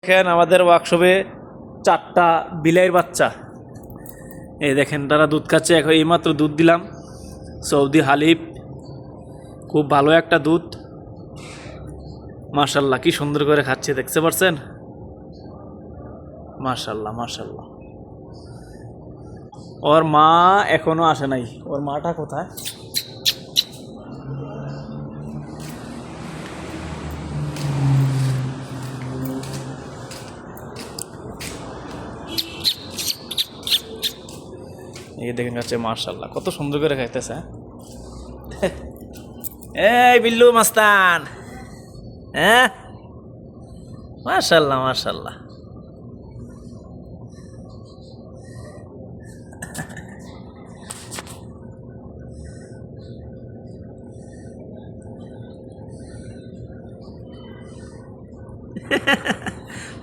দেখেন আমাদের ওয়ার্কশপে 4টা বিলাইয়ের বাচ্চা। এই দেখেন তারা দুধ খাচ্ছে। এখন এইমাত্র দুধ দিলাম, সৌদি হালিব, খুব ভালো একটা দুধ। মাশাল্লাহ কি সুন্দর করে খাচ্ছে, দেখতে পাচ্ছেন? মাশাল্লাহ মাশাল্লাহ। ওর মা এখনো আসে নাই। ওর মাটা কোথায়? এই দেখেন খাচ্ছে, মাশাল্লাহ কত সুন্দর করে খাইতেছে। এই বিল্লু মাস্তান, হ্যাঁ মাশাল্লাহ মাশাল্লাহ।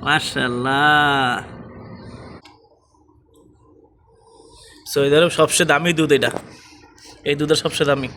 মাশাল্লাহ। সৌদি আরব সবচেয়ে দামি দুধ এটা, এই দুধের সবচেয়ে দামি।